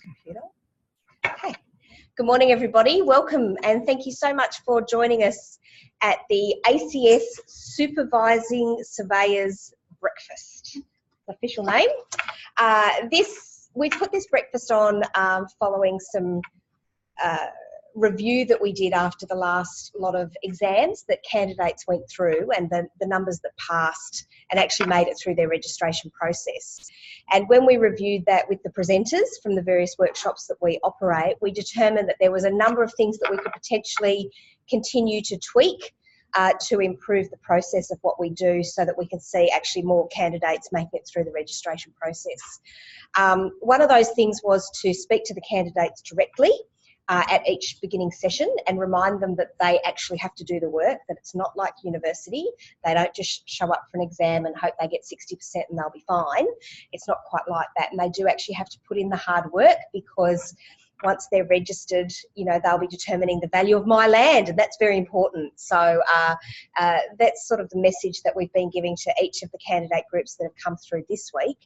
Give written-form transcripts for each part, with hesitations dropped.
computer. Okay. Good morning, everybody. Welcome and thank you so much for joining us at the ACS Supervising Surveyors Breakfast. Official name. We put this breakfast on following some review that we did after the last lot of exams that candidates went through and the numbers that passed and actually made it through their registration process. And when we reviewed that with the presenters from the various workshops that we operate, we determined that there was a number of things that we could potentially continue to tweak to improve the process of what we do so that we can see actually more candidates making it through the registration process. One of those things was to speak to the candidates directly at each beginning session and remind them that they actually have to do the work, that it's not like university. They don't just show up for an exam and hope they get 60% and they'll be fine. It's not quite like that. And they do actually have to put in the hard work because once they're registered, you know, they'll be determining the value of my land, and that's very important. So that's sort of the message that we've been giving to each of the candidate groups that have come through this week.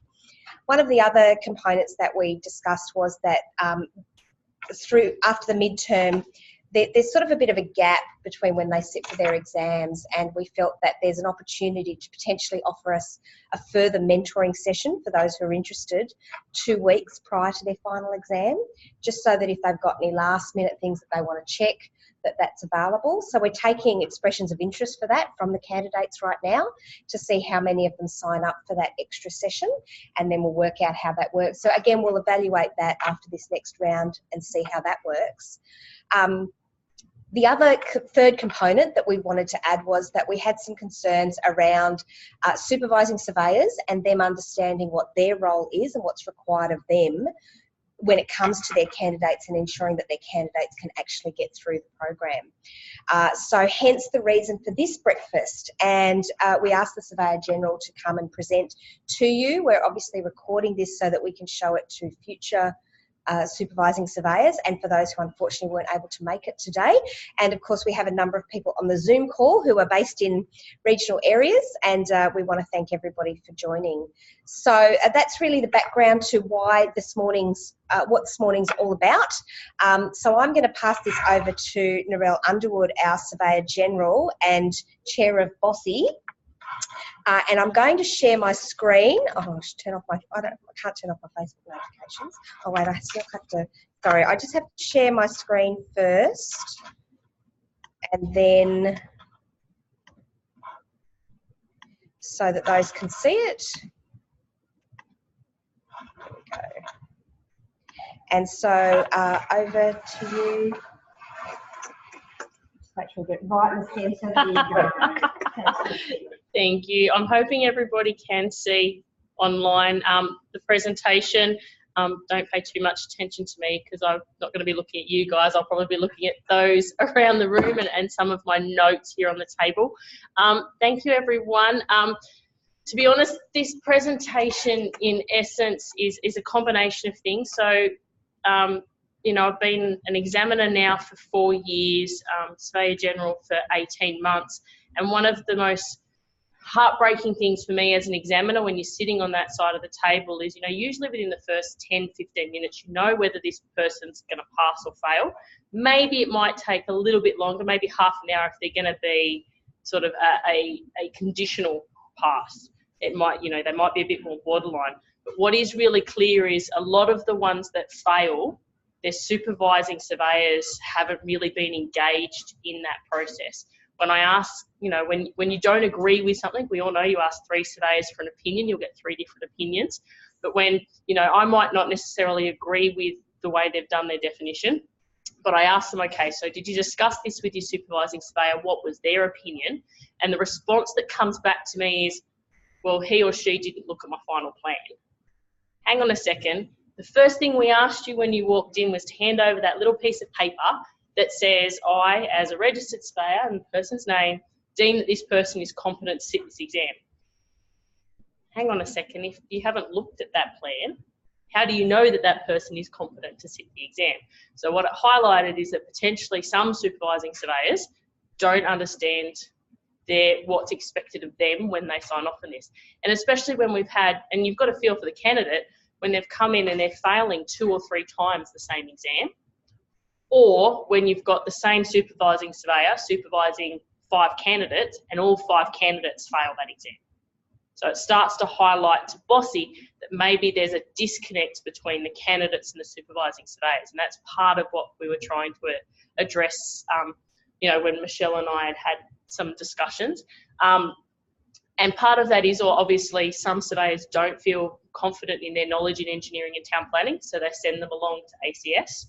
One of the other components that we discussed was that after the midterm, there's sort of a bit of a gap between when they sit for their exams, and we felt that there's an opportunity to potentially offer us a further mentoring session for those who are interested 2 weeks prior to their final exam, just so that if they've got any last minute things that they want to check, that's available. So we're taking expressions of interest for that from the candidates right now to see how many of them sign up for that extra session, and then we'll work out how that works. So again, we'll evaluate that after this next round and see how that works. The other third component that we wanted to add was that we had some concerns around supervising surveyors and them understanding what their role is and what's required of them when it comes to their candidates and ensuring that their candidates can actually get through the program. So hence the reason for this breakfast. And we asked the Surveyor General to come and present to you. We're obviously recording this so that we can show it to future supervising surveyors and for those who unfortunately weren't able to make it today. And of course we have a number of people on the Zoom call who are based in regional areas, and we want to thank everybody for joining. So that's really the background to why what this morning's all about. So I'm going to pass this over to Narelle Underwood, our Surveyor General and Chair of Bossy. And I'm going to share my screen. Oh, I should turn off I can't turn off my Facebook notifications. Oh wait, I still have to, sorry, I just have to share my screen first. And then, so that those can see it. There we go. And so over to you. Just make sure we get right in the centre. There you go. Thank you. I'm hoping everybody can see online the presentation. Don't pay too much attention to me because I'm not going to be looking at you guys. I'll probably be looking at those around the room and some of my notes here on the table. Thank you, everyone. To be honest, this presentation in essence is a combination of things. So, you know, I've been an examiner now for 4 years, Surveyor General for 18 months, and one of the most heartbreaking things for me as an examiner when you're sitting on that side of the table is, you know, usually within the first 10, 15 minutes, you know whether this person's going to pass or fail. Maybe it might take a little bit longer, maybe half an hour if they're going to be sort of a conditional pass. It might, you know, they might be a bit more borderline. But what is really clear is a lot of the ones that fail, their supervising surveyors haven't really been engaged in that process. When I ask, you know, when you don't agree with something, we all know you ask 3 surveyors for an opinion, you'll get 3 different opinions. But when, you know, I might not necessarily agree with the way they've done their definition, but I ask them, okay, so did you discuss this with your supervising surveyor? What was their opinion? And the response that comes back to me is, well, he or she didn't look at my final plan. Hang on a second. The first thing we asked you when you walked in was to hand over that little piece of paper that says, I, as a registered surveyor and the person's name, deem that this person is competent to sit this exam. Hang on a second, if you haven't looked at that plan, how do you know that that person is competent to sit the exam? So what it highlighted is that potentially some supervising surveyors don't understand what's expected of them when they sign off on this. And especially when we've had, and you've got to feel for the candidate, when they've come in and they're failing 2 or 3 times the same exam, or when you've got the same supervising surveyor supervising 5 candidates and all 5 candidates fail that exam. So it starts to highlight to Bossy that maybe there's a disconnect between the candidates and the supervising surveyors, and that's part of what we were trying to address, you know, when Michelle and I had some discussions. And part of that is obviously some surveyors don't feel confident in their knowledge in engineering and town planning, so they send them along to ACS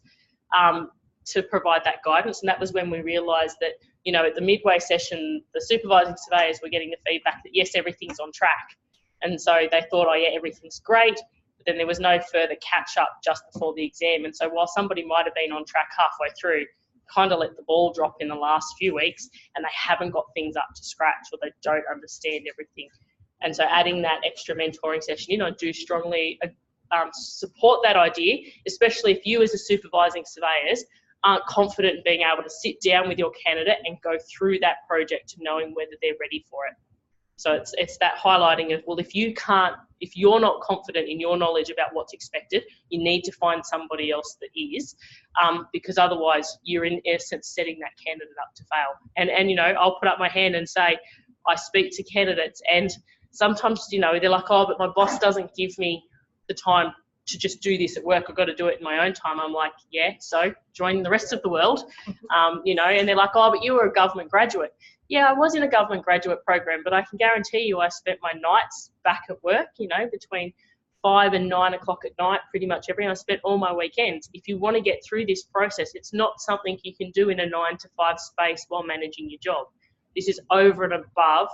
to provide that guidance. And that was when we realised that, you know, at the midway session, the supervising surveyors were getting the feedback that yes, everything's on track. And so they thought, oh yeah, everything's great, but then there was no further catch up just before the exam. And so while somebody might have been on track halfway through, kind of let the ball drop in the last few weeks and they haven't got things up to scratch, or they don't understand everything. And so adding that extra mentoring session, you know, I do strongly support that idea, especially if you as a supervising surveyors aren't confident in being able to sit down with your candidate and go through that project to knowing whether they're ready for it. So it's that highlighting of, well, if you're not confident in your knowledge about what's expected, you need to find somebody else that is, because otherwise you're in essence setting that candidate up to fail. And you know, I'll put up my hand and say, I speak to candidates and sometimes, you know, they're like, oh, but my boss doesn't give me the time to just do this at work. I've got to do it in my own time. I'm like, yeah, so join the rest of the world, you know, and they're like, oh, but you were a government graduate. Yeah, I was in a government graduate program, but I can guarantee you I spent my nights back at work, you know, between 5 and 9 o'clock at night, pretty much every night. I spent all my weekends. If you want to get through this process, it's not something you can do in a 9 to 5 space while managing your job. This is over and above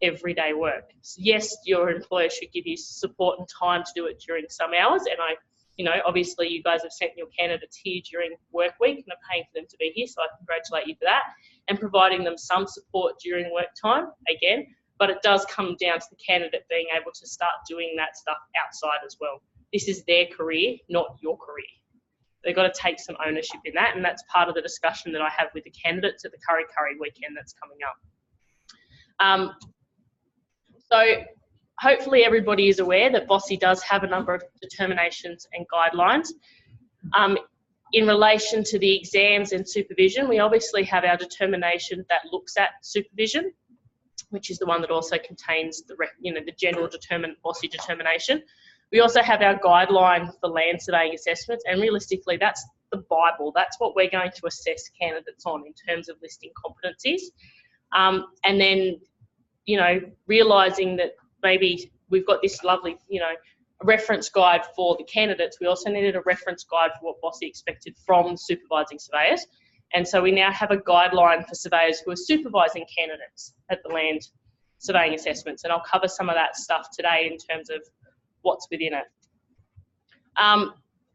everyday work. So yes, your employer should give you support and time to do it during some hours. And I, you know, obviously you guys have sent your candidates here during work week and are paying for them to be here, so I congratulate you for that. And providing them some support during work time, again, but it does come down to the candidate being able to start doing that stuff outside as well. This is their career, not your career. They've got to take some ownership in that, and that's part of the discussion that I have with the candidates at the Curry Curry weekend that's coming up. So hopefully everybody is aware that Bossy does have a number of determinations and guidelines. In relation to the exams and supervision, we obviously have our determination that looks at supervision, which is the one that also contains the, you know, the general Bossy determination. We also have our guideline for land surveying assessments, and realistically that's the Bible. That's what we're going to assess candidates on in terms of listing competencies. And then, you know, realising that maybe we've got this lovely, you know, reference guide for the candidates, we also needed a reference guide for what Bossy expected from supervising surveyors. And so we now have a guideline for surveyors who are supervising candidates at the land surveying assessments. And I'll cover some of that stuff today in terms of what's within it.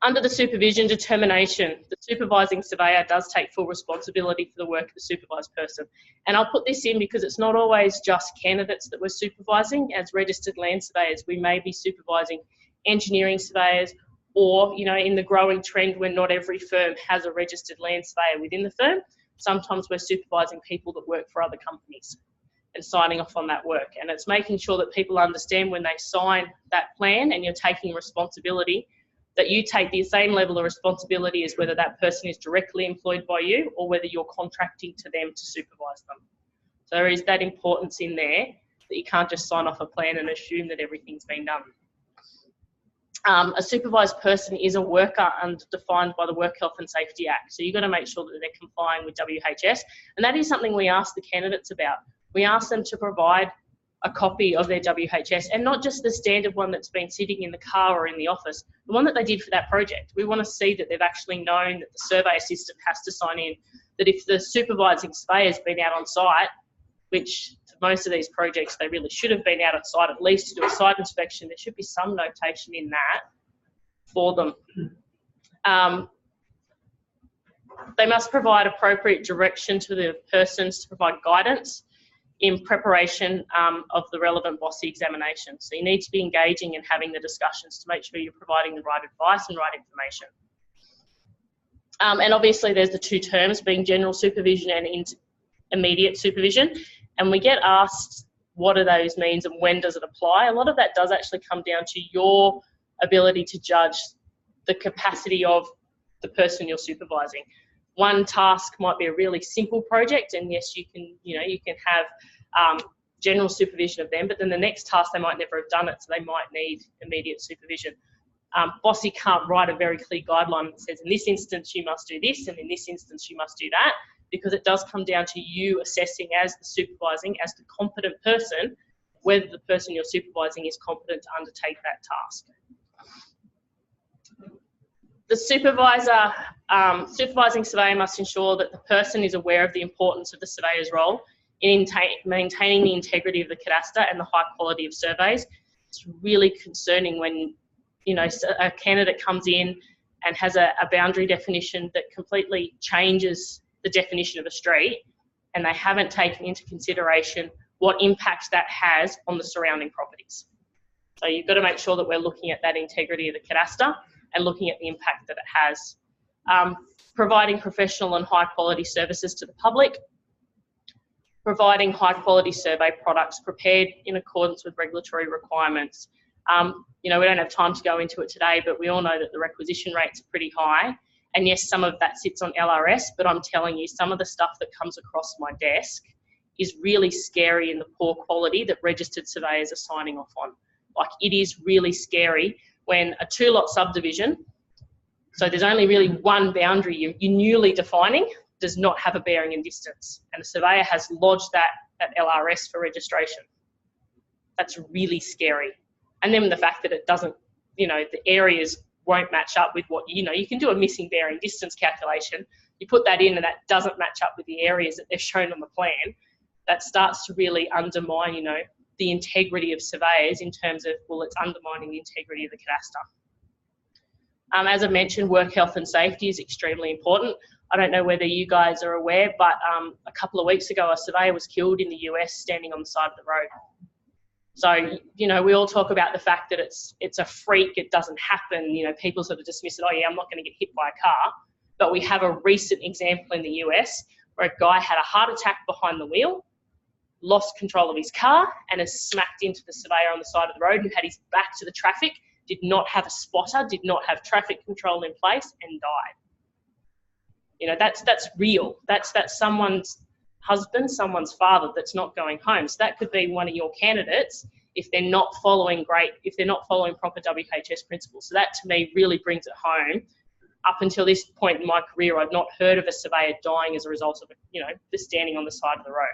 Under the supervision determination, the supervising surveyor does take full responsibility for the work of the supervised person. And I'll put this in because it's not always just candidates that we're supervising. As registered land surveyors, we may be supervising engineering surveyors, or, you know, in the growing trend where not every firm has a registered land surveyor within the firm, sometimes we're supervising people that work for other companies and signing off on that work. And it's making sure that people understand when they sign that plan and you're taking responsibility, that you take the same level of responsibility as whether that person is directly employed by you or whether you're contracting to them to supervise them. So there is that importance in there that you can't just sign off a plan and assume that everything's been done. A supervised person is a worker defined by the Work Health and Safety Act. So you've got to make sure that they're complying with WHS. And that is something we ask the candidates about. We ask them to provide a copy of their WHS, and not just the standard one that's been sitting in the car or in the office, the one that they did for that project. We want to see that they've actually known that the survey assistant has to sign in, that if the supervising surveyor's been out on site, which for most of these projects they really should have been out on site at least to do a site inspection, there should be some notation in that for them. They must provide appropriate direction to the persons to provide guidance in preparation of the relevant Bossy examination. So you need to be engaging and having the discussions to make sure you're providing the right advice and right information. And obviously there's the two terms being general supervision and immediate supervision. And we get asked what do those means and when does it apply. A lot of that does actually come down to your ability to judge the capacity of the person you're supervising. One task might be a really simple project, and yes, you can have general supervision of them, but then the next task they might never have done it, so they might need immediate supervision. Bossy can't write a very clear guideline that says in this instance you must do this and in this instance you must do that, because it does come down to you assessing as the supervising, as the competent person, whether the person you're supervising is competent to undertake that task. The supervising surveyor must ensure that the person is aware of the importance of the surveyor's role in maintaining the integrity of the cadastre and the high quality of surveys. It's really concerning when, you know, a candidate comes in and has a boundary definition that completely changes the definition of a street, and they haven't taken into consideration what impact that has on the surrounding properties. So you've got to make sure that we're looking at that integrity of the cadastre and looking at the impact that it has. Providing professional and high quality services to the public. Providing high quality survey products prepared in accordance with regulatory requirements. You know, we don't have time to go into it today, but we all know that the requisition rates are pretty high. And yes, some of that sits on LRS, but I'm telling you, some of the stuff that comes across my desk is really scary in the poor quality that registered surveyors are signing off on. Like, it is really scary when a 2-lot subdivision, so there's only really one boundary you're newly defining, does not have a bearing and distance, and the surveyor has lodged that at LRS for registration. That's really scary. And then the fact that it doesn't, you know, the areas won't match up with what, you know, you can do a missing bearing distance calculation, you put that in and that doesn't match up with the areas that they're shown on the plan, that starts to really undermine, you know, the integrity of surveyors in terms of, well, it's undermining the integrity of the cadastre. As I mentioned, work health and safety is extremely important. I don't know whether you guys are aware, but a couple of weeks ago, a surveyor was killed in the US standing on the side of the road. So, you know, we all talk about the fact that it's a freak, it doesn't happen, you know, people sort of dismiss it, oh yeah, I'm not going to get hit by a car. But we have a recent example in the US where a guy had a heart attack behind the wheel, lost control of his car and has smacked into the surveyor on the side of the road who had his back to the traffic, did not have a spotter, did not have traffic control in place, and died. You know, that's real. That's someone's husband, someone's father that's not going home. So that could be one of your candidates if they're not following proper WHS principles. So that to me really brings it home. Up until this point in my career, I've not heard of a surveyor dying as a result of, you know, just standing on the side of the road.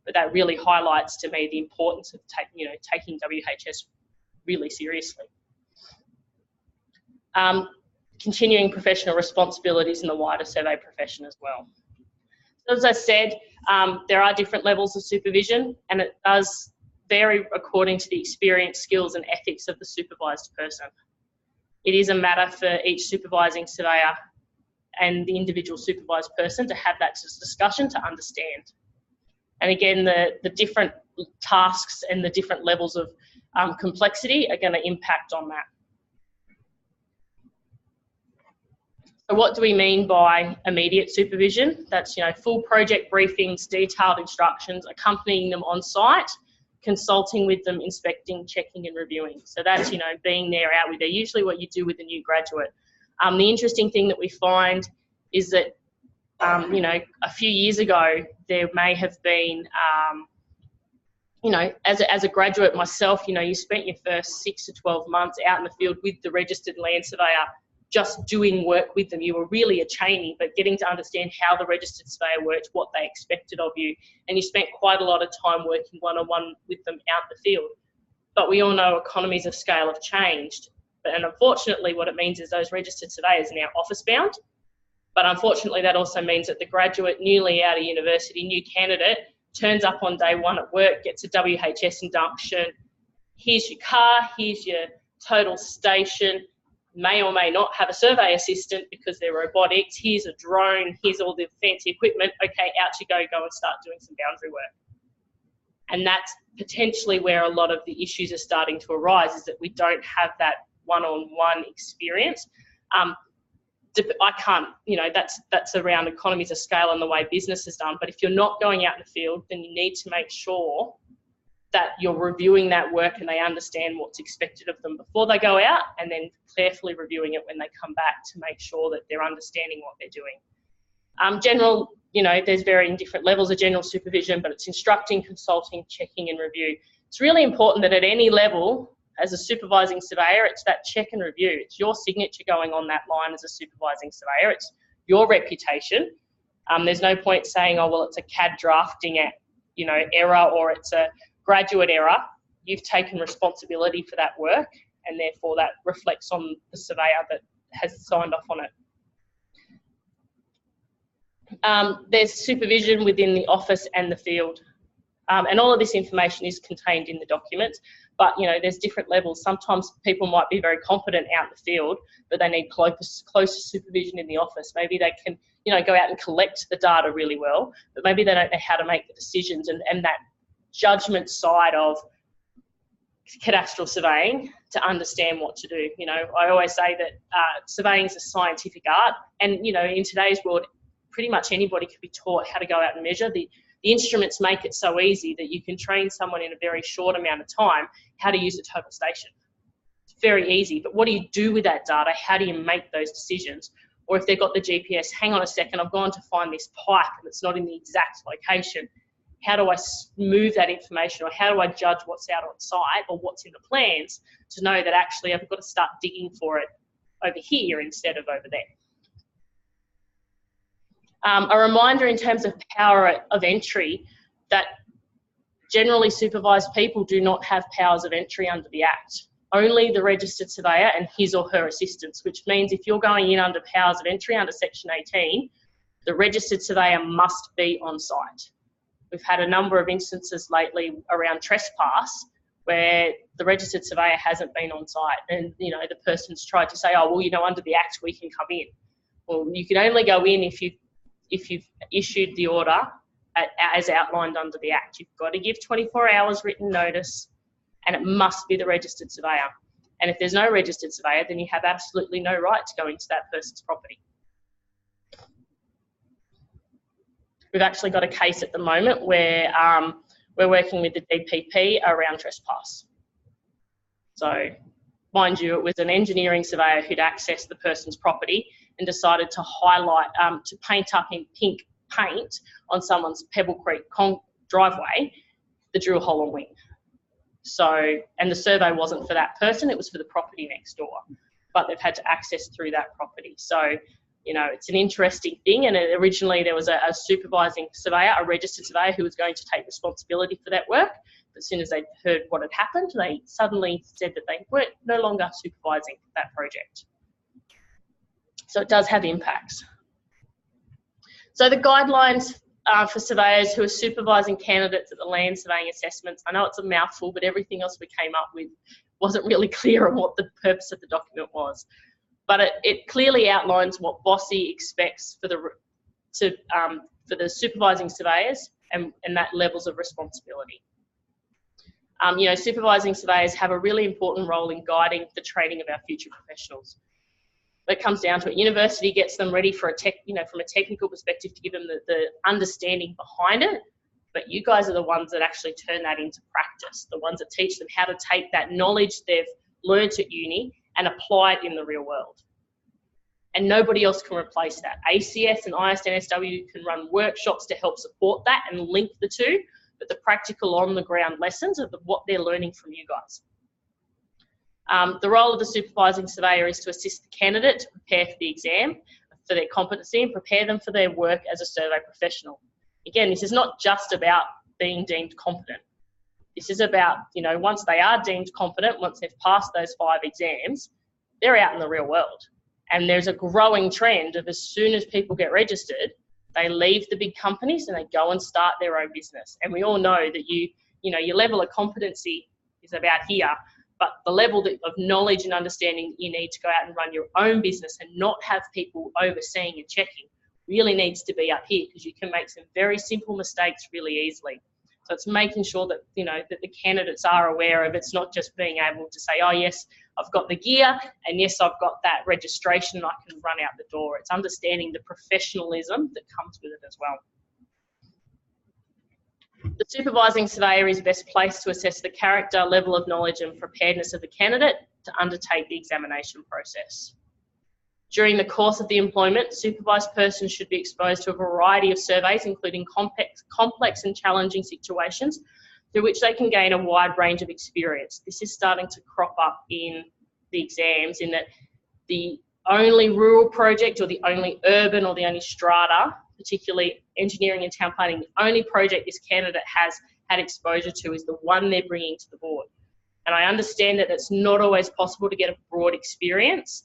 But that really highlights to me the importance of taking WHS really seriously. Continuing professional responsibilities in the wider survey profession as well. So as I said, there are different levels of supervision, and it does vary according to the experience, skills and ethics of the supervised person. It is a matter for each supervising surveyor and the individual supervised person to have that discussion to understand. And again, the different tasks and the different levels of complexity are going to impact on that. So what do we mean by immediate supervision? That's, you know, full project briefings, detailed instructions, accompanying them on site, consulting with them, inspecting, checking and reviewing. So that's, you know, being there, out with there, usually what you do with a new graduate. The interesting thing that we find is that, you know, a few years ago, there may have been, you know, as a graduate myself, you know, you spent your first 6 to 12 months out in the field with the registered land surveyor, just doing work with them. You were really a trainee, but getting to understand how the registered surveyor worked, what they expected of you. And you spent quite a lot of time working one-on-one with them out in the field. But we all know economies of scale have changed. And unfortunately, what it means is those registered surveyors are now office bound. But unfortunately, that also means that the graduate, newly out of university, new candidate, turns up on day one at work, gets a WHS induction. Here's your car, here's your total station, may or may not have a survey assistant because they're robotics. Here's a drone, here's all the fancy equipment. Okay, out you go and start doing some boundary work. And that's potentially where a lot of the issues are starting to arise, is that we don't have that one-on-one experience. I can't, you know, that's around economies of scale and the way business is done. But if you're not going out in the field, then you need to make sure that you're reviewing that work and they understand what's expected of them before they go out, and then carefully reviewing it when they come back to make sure that they're understanding what they're doing. General, there's varying different levels of general supervision, but it's instructing, consulting, checking and review. It's really important that at any level, as a supervising surveyor, it's that check and review. It's your signature going on that line as a supervising surveyor. It's your reputation. There's no point saying, oh, well, it's a CAD drafting error, or it's a graduate error. You've taken responsibility for that work, and therefore that reflects on the surveyor that has signed off on it. There's supervision within the office and the field. And all of this information is contained in the document, but there's different levels. Sometimes people might be very competent out in the field, but they need closer supervision in the office. Maybe they can go out and collect the data really well, but maybe they don't know how to make the decisions and that judgment side of cadastral surveying to understand what to do. I always say that surveying is a scientific art, and in today's world, pretty much anybody can be taught how to go out and measure. The instruments make it so easy that you can train someone in a very short amount of time how to use a total station. It's very easy, but what do you do with that data? How do you make those decisions? Or if they've got the GPS, hang on a second, I've gone to find this pipe and it's not in the exact location. How do I move that information, or how do I judge what's out on site or what's in the plans to know that actually I've got to start digging for it over here instead of over there? A reminder in terms of power of entry that generally supervised people do not have powers of entry under the Act. Only the registered surveyor and his or her assistants, which means if you're going in under powers of entry under Section 18, the registered surveyor must be on site. We've had a number of instances lately around trespass where the registered surveyor hasn't been on site, and the person's tried to say, oh, well, under the Act we can come in. Well, you can only go in if you've issued the order as outlined under the Act. You've got to give 24 hours written notice, and it must be the registered surveyor. And if there's no registered surveyor, then you have absolutely no right to go into that person's property. We've actually got a case at the moment where we're working with the DPP around trespass. So, mind you, it was an engineering surveyor who'd accessed the person's property and decided to highlight, to paint up in pink paint on someone's Pebble Creek driveway, the drill hole and wing. So, and the survey wasn't for that person, it was for the property next door, but they've had to access through that property. So, it's an interesting thing, and originally there was a supervising surveyor, a registered surveyor, who was going to take responsibility for that work. But as soon as they heard what had happened, they suddenly said that they weren't no longer supervising that project. So it does have impacts. So the guidelines for surveyors who are supervising candidates at the land surveying assessments, I know it's a mouthful, but everything else we came up with wasn't really clear on what the purpose of the document was. But it clearly outlines what Bossy expects for the supervising surveyors and that levels of responsibility. Supervising surveyors have a really important role in guiding the training of our future professionals. When it comes down to it, university gets them ready for from a technical perspective to give them the understanding behind it, but you guys are the ones that actually turn that into practice, the ones that teach them how to take that knowledge they've learnt at uni and apply it in the real world. And nobody else can replace that. ACS and ISNSW can run workshops to help support that and link the two, but the practical on-the-ground lessons are what they're learning from you guys. The role of the supervising surveyor is to assist the candidate to prepare for the exam, for their competency, and prepare them for their work as a survey professional. Again, this is not just about being deemed competent. This is about, once they are deemed competent, once they've passed those 5 exams, they're out in the real world. And there's a growing trend of as soon as people get registered, they leave the big companies and they go and start their own business. And we all know that your level of competency is about here, but the level of knowledge and understanding that you need to go out and run your own business and not have people overseeing and checking really needs to be up here, because you can make some very simple mistakes really easily. So it's making sure that, that the candidates are aware of it's not just being able to say, oh yes, I've got the gear, and yes, I've got that registration and I can run out the door. It's understanding the professionalism that comes with it as well. The supervising surveyor is best placed to assess the character, level of knowledge and preparedness of the candidate to undertake the examination process. During the course of the employment, supervised persons should be exposed to a variety of surveys, including complex and challenging situations through which they can gain a wide range of experience. This is starting to crop up in the exams, in that the only rural project or the only urban or the only strata, particularly engineering and town planning, the only project this candidate has had exposure to is the one they're bringing to the board. And I understand that it's not always possible to get a broad experience,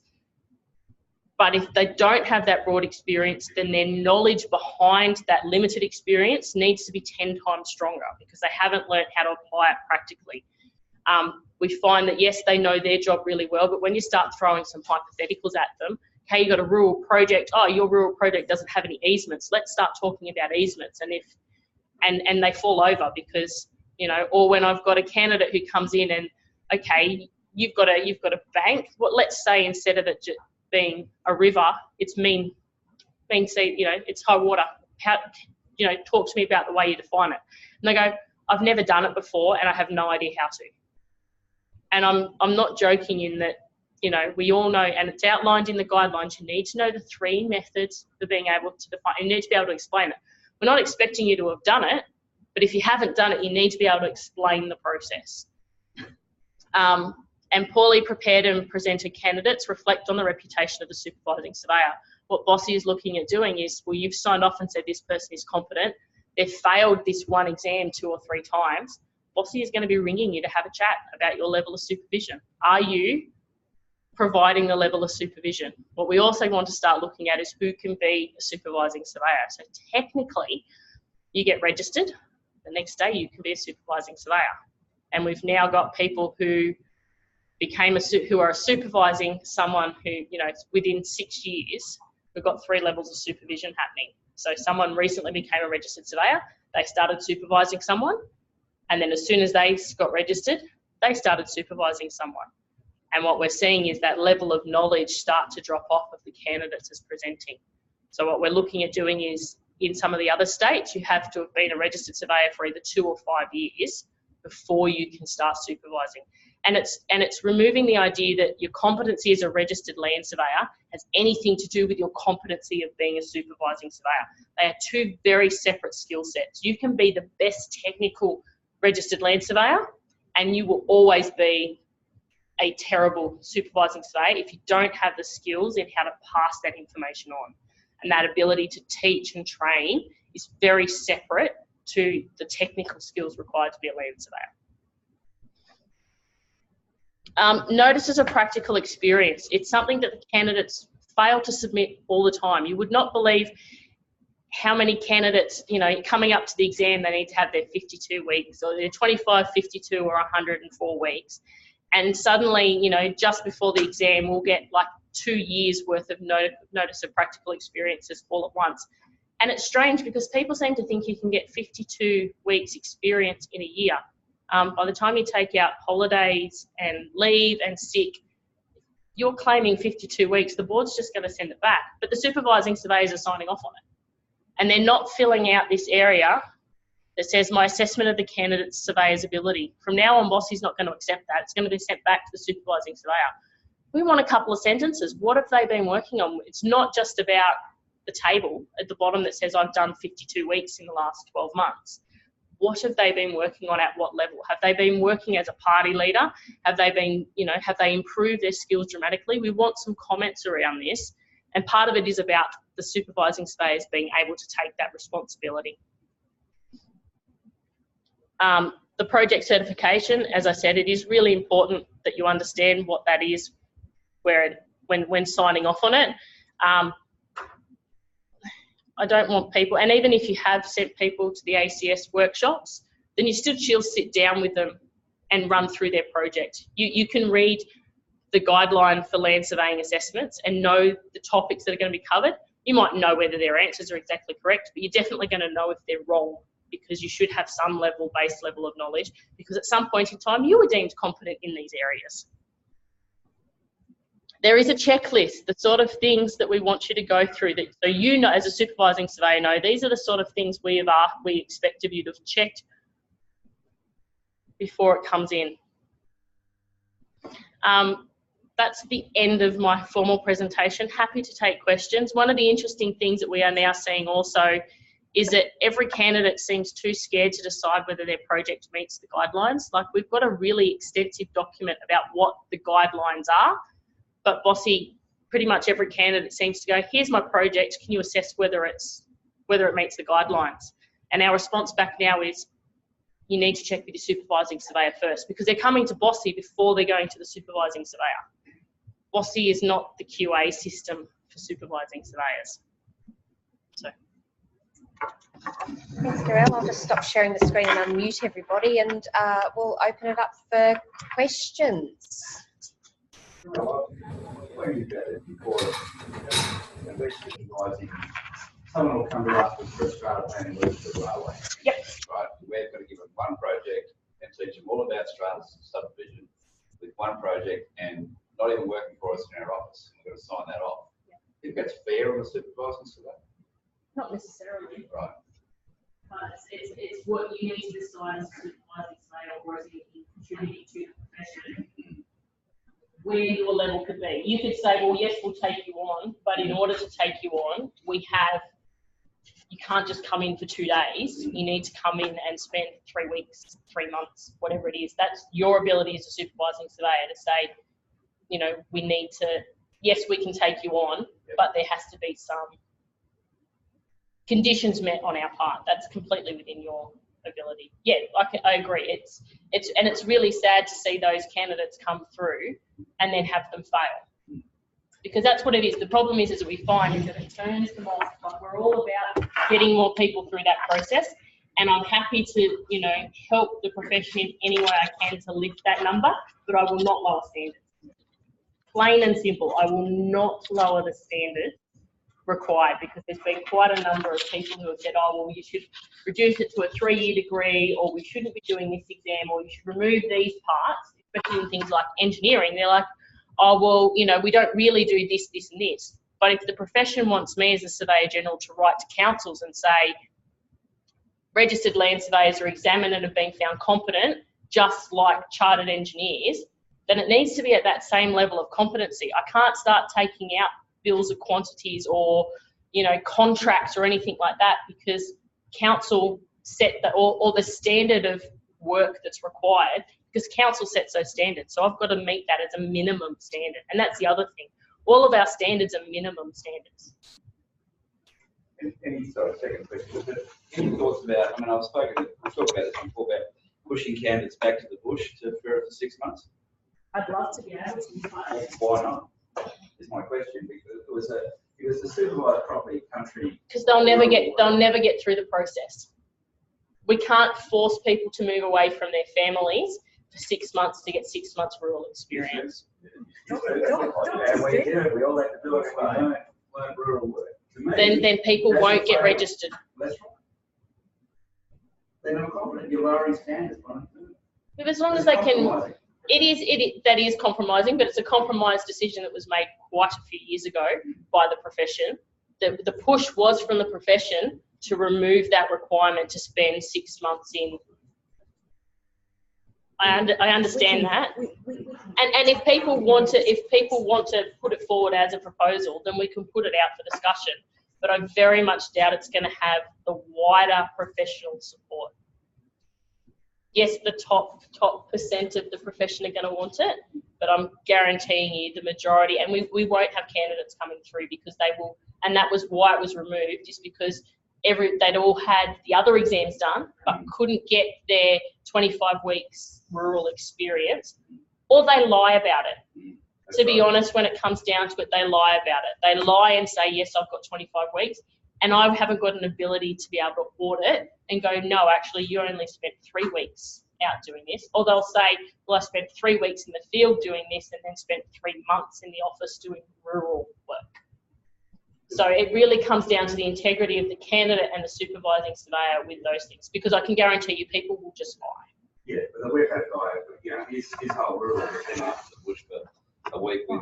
but if they don't have that broad experience, then their knowledge behind that limited experience needs to be 10 times stronger, because they haven't learnt how to apply it practically. We find that, yes, they know their job really well, but when you start throwing some hypotheticals at them, okay, you've got a rural project, oh, your rural project doesn't have any easements, let's start talking about easements. And they fall over because, you know, or when I've got a candidate who comes in and, okay, you've got a bank, well, let's say instead of it being a river, it's mean sea, you know, it's high water. How, you know, talk to me about the way you define it. And they go, I've never done it before and I have no idea how to. And I'm not joking in that, you know, we all know, and it's outlined in the guidelines, you need to know the 3 methods for being able to define, you need to be able to explain it. We're not expecting you to have done it, but if you haven't done it, you need to be able to explain the process. And poorly prepared and presented candidates reflect on the reputation of the supervising surveyor. What Bossy is looking at doing is, well, you've signed off and said this person is competent. They've failed this one exam 2 or 3 times. Bossy is going to be ringing you to have a chat about your level of supervision. Are you providing the level of supervision? What we also want to start looking at is who can be a supervising surveyor. So technically, you get registered. The next day, you can be a supervising surveyor. And we've now got people who are supervising someone who, you know, within 6 years, we've got 3 levels of supervision happening. So someone recently became a registered surveyor, they started supervising someone, and then as soon as they got registered, they started supervising someone. And what we're seeing is that level of knowledge start to drop off of the candidates as presenting. So what we're looking at doing is, in some of the other states, you have to have been a registered surveyor for either 2 or 5 years before you can start supervising. And it's removing the idea that your competency as a registered land surveyor has anything to do with your competency of being a supervising surveyor. They are 2 very separate skill sets. You can be the best technical registered land surveyor, and you will always be a terrible supervising surveyor if you don't have the skills in how to pass that information on. And that ability to teach and train is very separate to the technical skills required to be a land surveyor. Notices of practical experience. It's something that the candidates fail to submit all the time. You would not believe how many candidates, you know, coming up to the exam, they need to have their 52 weeks or their 25, 52 or 104 weeks. And suddenly, you know, just before the exam, we'll get like 2 years worth of notice of practical experiences all at once. And it's strange because people seem to think you can get 52 weeks experience in a year. By the time you take out holidays and leave and sick, you're claiming 52 weeks. The board's just going to send it back. But the supervising surveyors are signing off on it. And they're not filling out this area that says my assessment of the candidate's surveyor's ability. From now on, Bossy's not going to accept that. It's going to be sent back to the supervising surveyor. We want a couple of sentences. What have they been working on? It's not just about the table at the bottom that says I've done 52 weeks in the last 12 months. What have they been working on at what level? Have they been working as a party leader? Have they been, you know, have they improved their skills dramatically? We want some comments around this. And part of it is about the supervising surveyors being able to take that responsibility. The project certification, as I said, it is really important that you understand what that is when signing off on it. I don't want people, and even if you have sent people to the ACS workshops, then you still sit down with them and run through their project. You can read the guideline for land surveying assessments and know the topics that are going to be covered. You might know whether their answers are exactly correct, but you're definitely going to know if they're wrong, because you should have some base level of knowledge, because at some point in time you were deemed competent in these areas. There is a checklist, the sort of things that we want you to go through, that so you know, as a supervising surveyor, know these are the sort of things we expect of you to have checked before it comes in. That's the end of my formal presentation. Happy to take questions. One of the interesting things that we are now seeing also is that every candidate seems too scared to decide whether their project meets the guidelines. Like, we've got a really extensive document about what the guidelines are, but Bossy, pretty much every candidate seems to go, here's my project, can you assess whether it meets the guidelines? And our response back now is, you need to check with your supervising surveyor first, because they're coming to Bossy before they're going to the supervising surveyor. Bossy is not the QA system for supervising surveyors. So. Thanks, Darrell. I'll just stop sharing the screen and unmute everybody, and we'll open it up for questions. Someone will come to us with first strata planning work for the railway. Yep. Right. We're going to give them one project and teach them all about strata subdivision with one project, and not even working for us in our office. We're going to sign that off. Yep. Think that's fair on the supervising surveyor? Not necessarily. Right. But it's what you need to decide as a supervising surveyor, or as you contributing to the profession, where your level could be. You could say, well, yes, we'll take you on, but in order to take you on, you can't just come in for 2 days. You need to come in and spend 3 weeks, 3 months, whatever it is. That's your ability as a supervising surveyor to say, you know, we need to, yes, we can take you on, but there has to be some conditions met on our part. That's completely within your ability. Yeah, I agree. It's really sad to see those candidates come through and then have them fail, because that's what it is. The problem is that we find is that it turns them off. Like, we're all about getting more people through that process, and I'm happy to, you know, help the profession in any way I can to lift that number, but I will not lower standards. Plain and simple, I will not lower the standards required, because there's been quite a number of people who have said, oh, well, you should reduce it to a 3-year degree, or we shouldn't be doing this exam, or you should remove these parts, especially in things like engineering. They're like, oh, well, you know, we don't really do this, this and this. But if the profession wants me as a Surveyor General to write to councils and say, registered land surveyors are examined and have been found competent, just like chartered engineers, then it needs to be at that same level of competency. I can't start taking out bills of quantities or, you know, contracts or anything like that, because council set or the standard of work that's required, because council sets those standards. So I've got to meet that as a minimum standard. And that's the other thing. All of our standards are minimum standards. Any second question, but any thoughts about, I mean, we've talked about this before, about pushing candidates back to the bush for 6 months? I'd love to be able to. Why not? Is my question, because it was a supervised property country. Because they'll never get through the process. We can't force people to move away from their families for 6 months to get 6 months rural experience. We all have to do it if we learn rural work. Then people won't get registered. That's right. They're not confident. You're lowering standards. But as long as they can, that is compromising, but it's a compromised decision that was made quite a few years ago by the profession. The push was from the profession to remove that requirement to spend 6 months in. I understand that, and if people want to put it forward as a proposal, then we can put it out for discussion. But I very much doubt it's going to have the wider professional support. Yes, the top percent of the profession are going to want it, but I'm guaranteeing you the majority, and we won't have candidates coming through because they will, and that was why it was removed, is because they'd all had the other exams done, but couldn't get their 25 weeks rural experience, or they lie about it. To be honest, when it comes down to it, they lie about it. They lie and say, yes, I've got 25 weeks, and I haven't got an ability to be able to audit and go, no, actually, you only spent 3 weeks out doing this. Or they'll say, well, I spent 3 weeks in the field doing this and then spent 3 months in the office doing rural work. So it really comes down to the integrity of the candidate and the supervising surveyor with those things, because I can guarantee you people will just lie. Yeah, but we've had guy, you know, his whole rural has been after the bush for a week with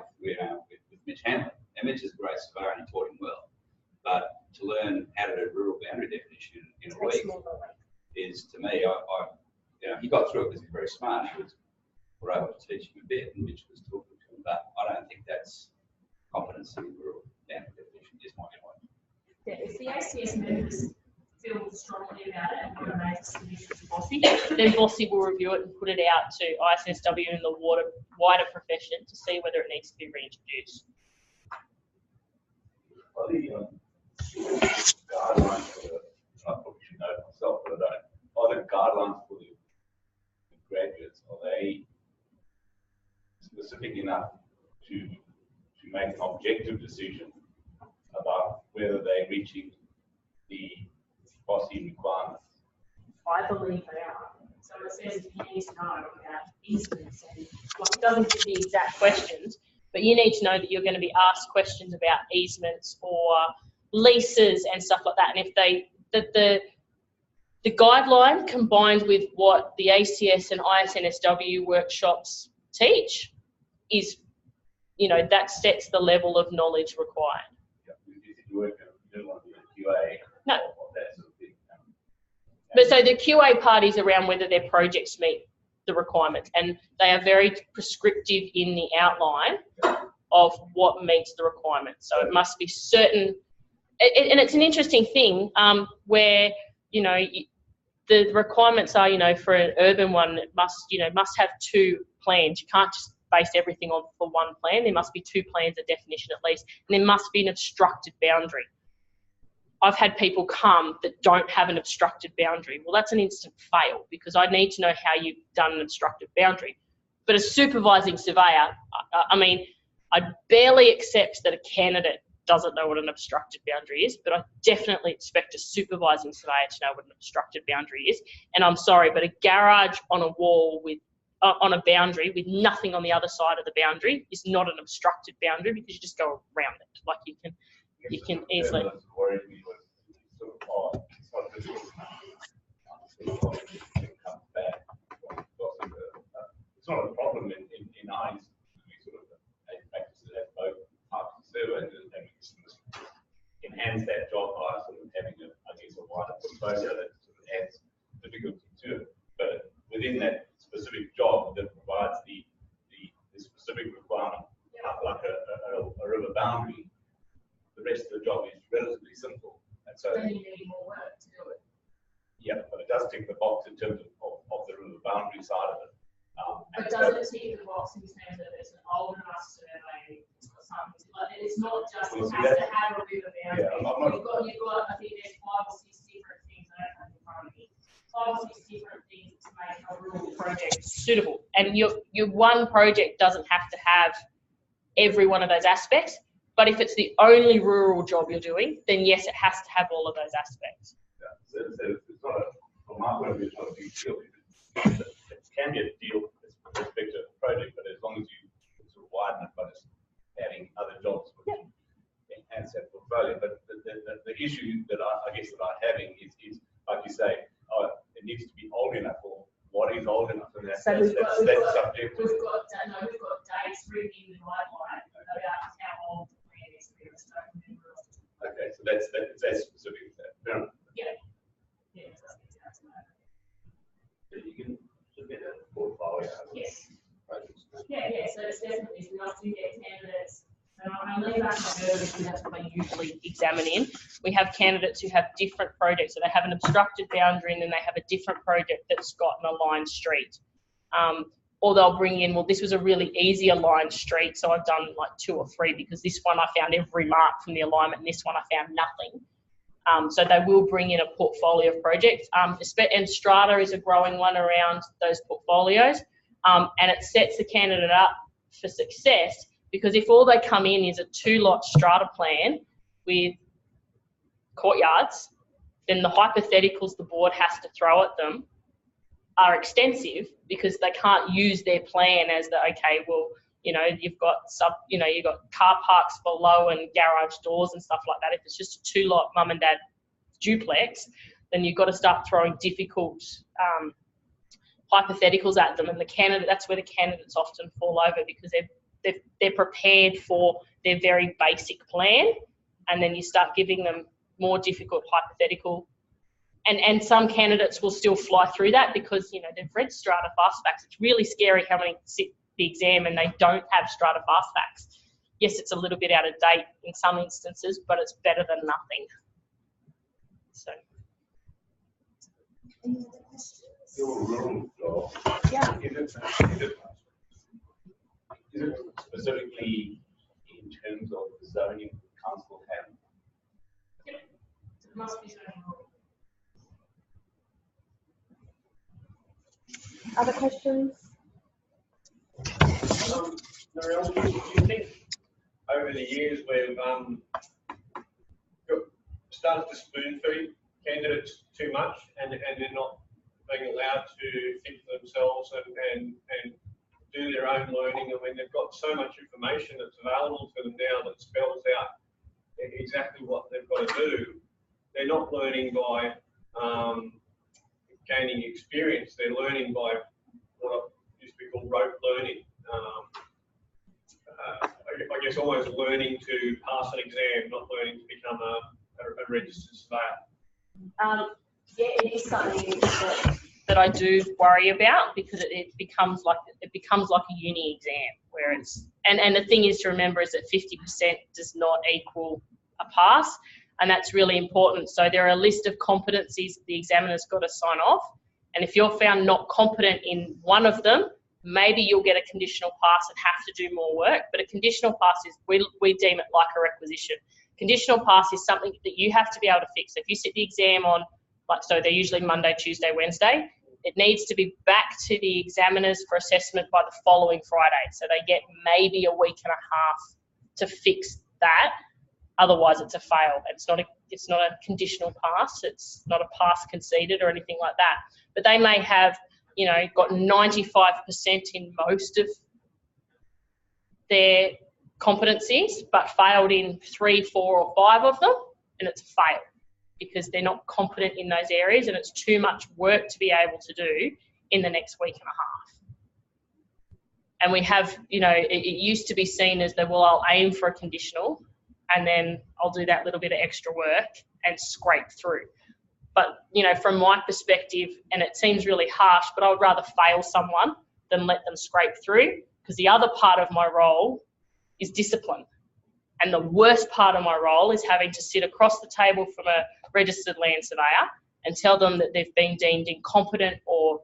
Mitch Hanlon. And Mitch is a great surveyor and he taught him well. But to learn how to do rural boundary definition in a week is, to me, he got through it because he's very smart. We're able to teach him a bit, and Mitch was talking to him. But I don't think that's competency in rural boundary definition, is my point. Yeah, if the ACS members feel strongly about it and want to make a submission to Bossy, then Bossy will review it and put it out to ISSW and the wider profession to see whether it needs to be reintroduced. I think guidelines for I probably should know it myself, but I don't. Are the guidelines for the graduates, are they specific enough to make an objective decision about whether they're reaching the Bossy requirements? I believe they are. So it says you need to know about easements, and it doesn't give the exact questions, but you need to know that you're going to be asked questions about easements or leases and stuff like that. And if the guideline combined with what the ACS and ISNSW workshops teach is, that sets the level of knowledge required. You don't want to do a QA. No. Or that sort of thing. But so the QA part is around whether their projects meet the requirements, and they are very prescriptive in the outline of what meets the requirements. So it must be certain, and it's an interesting thing where, the requirements are, for an urban one, it must have 2 plans. You can't just base everything on for 1 plan. There must be 2 plans, a definition at least, and there must be an obstructed boundary. I've had people come that don't have an obstructed boundary. Well, that's an instant fail because I need to know how you've done an obstructed boundary. But a supervising surveyor, I barely accept that a candidate doesn't know what an obstructed boundary is, but I definitely expect a supervising surveyor to know what an obstructed boundary is. And I'm sorry, but a garage on a wall with on a boundary with nothing on the other side of the boundary is not an obstructed boundary because you just go around it. Like you can easily. It's not a problem in eyes. We sort of practice it at both parts of the survey and enhance that job by sort of having a wider portfolio that sort of adds difficulty to it. But within that specific job that provides the specific requirement, like a river boundary, the rest of the job is relatively simple. And so then you need more work to do it. Yeah, but it does tick the box in terms of the river boundary side of it. But does it tick the box in terms of it's an old enough survey? It's not just it has to have a river boundary. Yeah, you've got I think there's 5 or 6 different things. I don't have in front of me. 5 or 6 different things to make a rural project suitable. And your one project doesn't have to have every one of those aspects. But if it's the only rural job you're doing, then yes, it has to have all of those aspects. Yeah, so it's not from my point of view, it's not a big deal. It can be a deal with respect to the project, but as long as you sort of widen it by just adding other jobs, which enhance that portfolio. But the issue that I'm having is like you say, it needs to be old enough, or what is old enough, and that's subjective. We've got dates written in the guideline about how old the plan is to be restored. Okay, so that's specific. Yeah. So you can submit a portfolio. Yes. Yeah. So it's definitely, we often get candidates, and I leave that on early because that's what I usually examine in. We have candidates who have different projects, so they have an obstructed boundary and then they have a different project that's got an aligned street. Or they'll bring in, well, this was a really easy aligned street, so I've done like 2 or 3 because this one I found every mark from the alignment and this one I found nothing. So they will bring in a portfolio of projects. And Strata is a growing one around those portfolios. And it sets the candidate up for success because if all they come in is a 2-lot strata plan with courtyards, then the hypotheticals the board has to throw at them are extensive because they can't use their plan as you've got you've got car parks below and garage doors and stuff like that. If it's just a 2-lot mum and dad duplex, then you've got to start throwing difficult hypotheticals at them, and that's where the candidates often fall over because they're prepared for their very basic plan, and then you start giving them more difficult hypothetical. And some candidates will still fly through that because, you know, they've read strata fastbacks. It's really scary how many sit the exam and they don't have strata fastbacks. Yes, it's a little bit out of date in some instances, but it's better than nothing. So. Any other questions? Your rural job, Yeah. is it specifically in terms of the zoning council have? Yep. It must be zoning. Other questions? Marielle, do you think over the years we've started to spoon feed candidates too much and they're not being allowed to think for themselves and do their own learning? I mean, they've got so much information that's available to them now that spells out exactly what they've got to do. They're not learning by gaining experience. They're learning by what used to be called rote learning. I guess almost learning to pass an exam, not learning to become a registered surveyor. Yeah, it is something that I do worry about because it becomes like a uni exam where it's and the thing is to remember is that 50% does not equal a pass, and that's really important. So there are a list of competencies the examiner's got to sign off, and if you're found not competent in one of them, maybe you'll get a conditional pass and have to do more work. But a conditional pass is, we deem it like a requisition. Conditional pass is something that you have to be able to fix. So if you sit the exam on, like, so they're usually Monday, Tuesday, Wednesday, it needs to be back to the examiners for assessment by the following Friday. So they get maybe a week and a half to fix that. Otherwise it's a fail. It's not a conditional pass. It's not a pass conceded or anything like that. But they may have, you know, got 95% in most of their competencies, but failed in 3, 4 or 5 of them, and it's a fail because they're not competent in those areas, and it's too much work to be able to do in the next week and a half. And we have, you know, it used to be seen as that, well, I'll aim for a conditional and then I'll do that little bit of extra work and scrape through. But, you know, from my perspective, and it seems really harsh, but I would rather fail someone than let them scrape through, because the other part of my role is discipline. And the worst part of my role is having to sit across the table from a registered land surveyor and tell them that they've been deemed incompetent or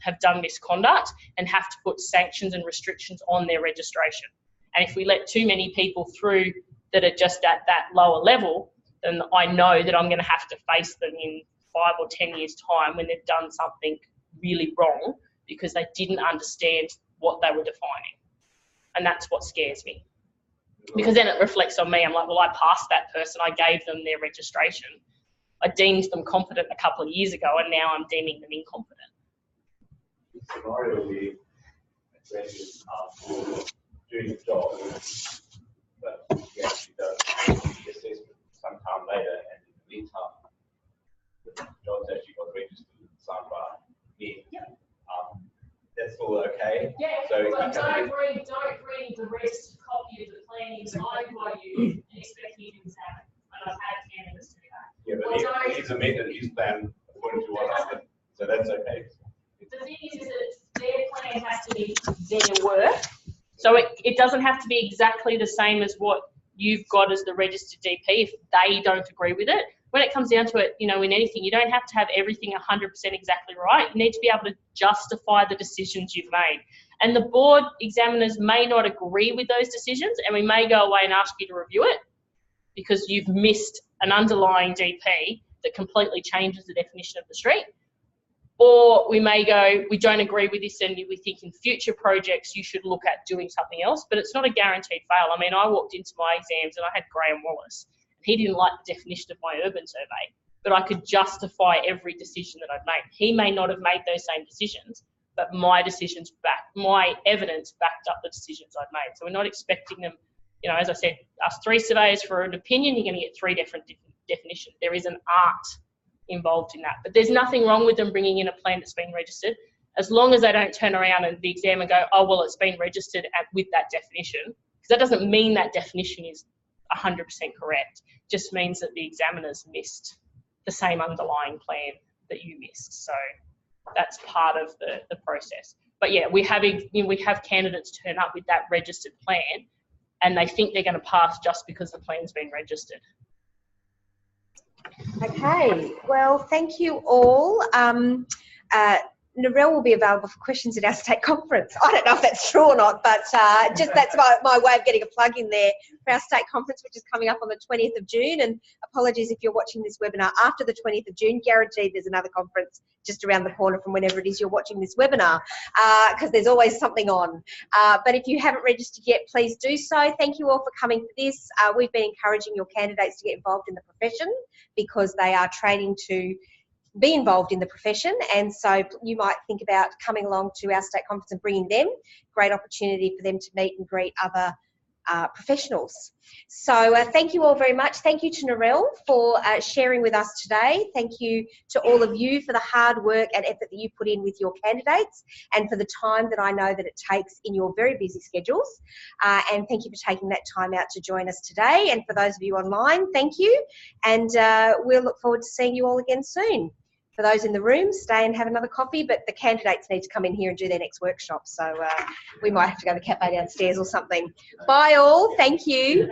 have done misconduct and have to put sanctions and restrictions on their registration. And if we let too many people through that are just at that lower level, then I know that I'm going to have to face them in 5 or 10 years' time when they've done something really wrong because they didn't understand what they were defining. And that's what scares me. Because then it reflects on me. I'm like, well, I passed that person. I gave them their registration. I deemed them competent a couple of years ago, and now I'm deeming them incompetent. The scenario where examiners are doing the job, but he actually does the assessment sometime later, and in the meantime, the job's actually got registered in the sidebar. That's all okay. Yeah, so but don't read the rest copy of the plan designed by you and expect you to examine. And I've had candidates do that. Yeah, but he's amended his plan according to what I said, so that's okay. The thing is that their plan has to be their work. So it doesn't have to be exactly the same as what you've got as the registered DP if they don't agree with it. When it comes down to it, you know, in anything, you don't have to have everything 100% exactly right. You need to be able to justify the decisions you've made. And the board examiners may not agree with those decisions, and we may go away and ask you to review it because you've missed an underlying DP that completely changes the definition of the street. Or we may go, we don't agree with this and we think in future projects you should look at doing something else, but it's not a guaranteed fail. I mean, I walked into my exams and I had Graham Wallace. He didn't like the definition of my urban survey, but I could justify every decision that I've made. He may not have made those same decisions, but my evidence backed up the decisions I've made. So we're not expecting them, you know, as I said, ask 3 surveyors for an opinion, you're going to get 3 different definitions. There is an art involved in that, but there's nothing wrong with them bringing in a plan that's been registered. as long as they don't turn around and the examiner go, oh, well, it's been registered with that definition, because that doesn't mean that definition is 100% correct. It just means that the examiner's missed the same underlying plan that you missed. So that's part of the process. But yeah, we have candidates turn up with that registered plan and they think they're going to pass just because the plan's been registered. Okay, well, thank you all. Narelle will be available for questions at our state conference. I don't know if that's true or not, but just that's my way of getting a plug in there for our state conference, which is coming up on the 20th of June. And apologies if you're watching this webinar after the 20th of June. Guaranteed there's another conference just around the corner from whenever it is you're watching this webinar, because there's always something on. But if you haven't registered yet, please do so. Thank you all for coming for this. We've been encouraging your candidates to get involved in the profession because they are training to be involved in the profession, and so you might think about coming along to our state conference and bringing them. Great opportunity for them to meet and greet other professionals. So thank you all very much. Thank you to Narelle for sharing with us today. Thank you to all of you for the hard work and effort that you put in with your candidates and for the time that I know that it takes in your very busy schedules. And thank you for taking that time out to join us today. And for those of you online, thank you. And we'll look forward to seeing you all again soon. For those in the room, stay and have another coffee, but the candidates need to come in here and do their next workshop. So we might have to go to the cafe downstairs or something. Bye all. Thank you.